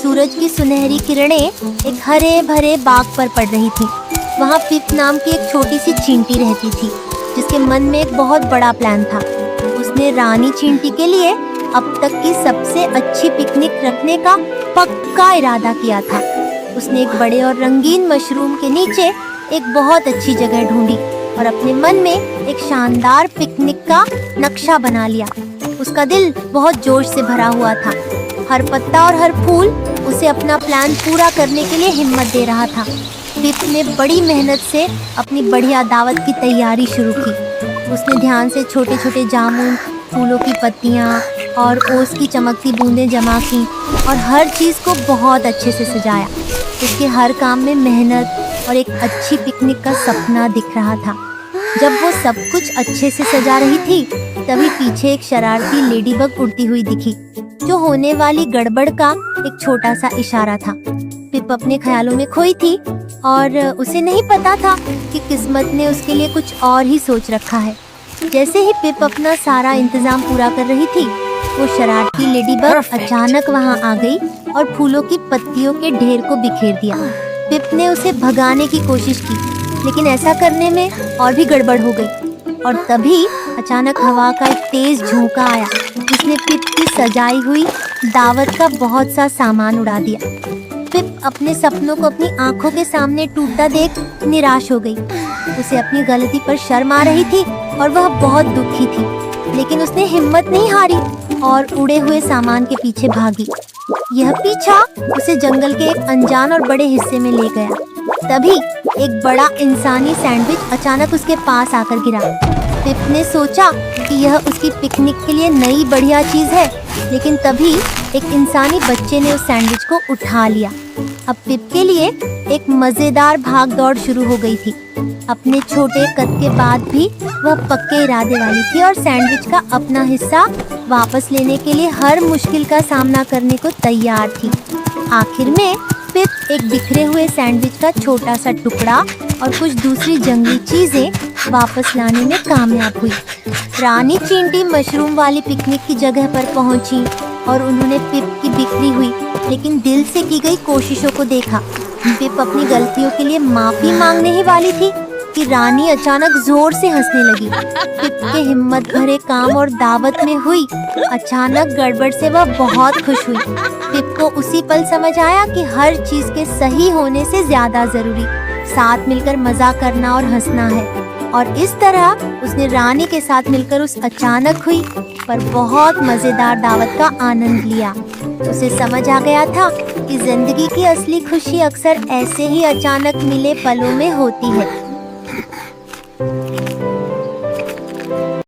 सूरज की सुनहरी किरणें एक हरे भरे बाग पर पड़ रही थी। वहाँ पिप नाम की एक छोटी सी चींटी रहती थी, जिसके मन में एक बहुत बड़ा प्लान था। उसने रानी चींटी के लिए अब तक की सबसे अच्छी पिकनिक रखने का पक्का इरादा किया था। उसने एक बड़े और रंगीन मशरूम के नीचे एक बहुत अच्छी जगह ढूंढी और अपने मन में एक शानदार पिकनिक का नक्शा बना लिया। उसका दिल बहुत जोश से भरा हुआ था। हर पत्ता और हर फूल उसे अपना प्लान पूरा करने के लिए हिम्मत दे रहा था। पिप ने बड़ी मेहनत से अपनी बढ़िया दावत की तैयारी शुरू की। उसने ध्यान से छोटे छोटे जामुन, फूलों की पत्तियाँ और ओस की चमकती बूंदें जमा की और हर चीज़ को बहुत अच्छे से सजाया। उसके हर काम में मेहनत और एक अच्छी पिकनिक का सपना दिख रहा था। जब वो सब कुछ अच्छे से सजा रही थी, तभी पीछे एक शरारती लेडीबग उड़ती हुई दिखी, जो होने वाली गड़बड़ का एक छोटा सा इशारा था। पिप अपने ख्यालों में खोई थी और उसे नहीं पता था कि किस्मत ने उसके लिए कुछ और ही सोच रखा है। जैसे ही पिप अपना सारा इंतजाम पूरा कर रही थी, वो शरारती लेडीबग अचानक वहाँ आ गई और फूलों की पत्तियों के ढेर को बिखेर दिया। पिप ने उसे भगाने की कोशिश की, लेकिन ऐसा करने में और भी गड़बड़ हो गई और तभी अचानक हवा का एक तेज झोंका आया, जिसने पिप की सजाई हुई दावत का बहुत सा सामान उड़ा दिया। पिप अपने सपनों को अपनी आंखों के सामने टूटता देख निराश हो गई। उसे अपनी गलती पर शर्म आ रही थी और वह बहुत दुखी थी, लेकिन उसने हिम्मत नहीं हारी और उड़े हुए सामान के पीछे भागी। यह पीछा उसे जंगल के एक अनजान और बड़े हिस्से में ले गया। तभी एक बड़ा इंसानी सैंडविच अचानक उसके पास आकर गिरा। पिप ने सोचा कि यह उसकी पिकनिक के लिए नई बढ़िया चीज है, लेकिन तभी एक इंसानी बच्चे ने उस सैंडविच को उठा लिया। अब पिप के लिए एक मजेदार भाग दौड़ शुरू हो गई थी। अपने छोटे कद के बाद भी वह पक्के इरादे वाली थी और सैंडविच का अपना हिस्सा वापस लेने के लिए हर मुश्किल का सामना करने को तैयार थी। आखिर में पिप एक बिखरे हुए सैंडविच का छोटा सा टुकड़ा और कुछ दूसरी जंगली चीजें वापस लाने में कामयाब हुई। रानी चींटी मशरूम वाली पिकनिक की जगह पर पहुंची और उन्होंने पिप की बिखरी हुई लेकिन दिल से की गई कोशिशों को देखा। पिप अपनी गलतियों के लिए माफी मांगने ही वाली थी कि रानी अचानक जोर से हंसने लगी। पिप के हिम्मत भरे काम और दावत में हुई अचानक गड़बड़ से वह बहुत खुश हुई। पिप को उसी पल समझ आया कि हर चीज के सही होने से ज्यादा जरूरी साथ मिलकर मजा करना और हंसना है, और इस तरह उसने रानी के साथ मिलकर उस अचानक हुई पर बहुत मजेदार दावत का आनंद लिया। उसे समझ आ गया था कि जिंदगी की असली खुशी अक्सर ऐसे ही अचानक मिले पलों में होती है।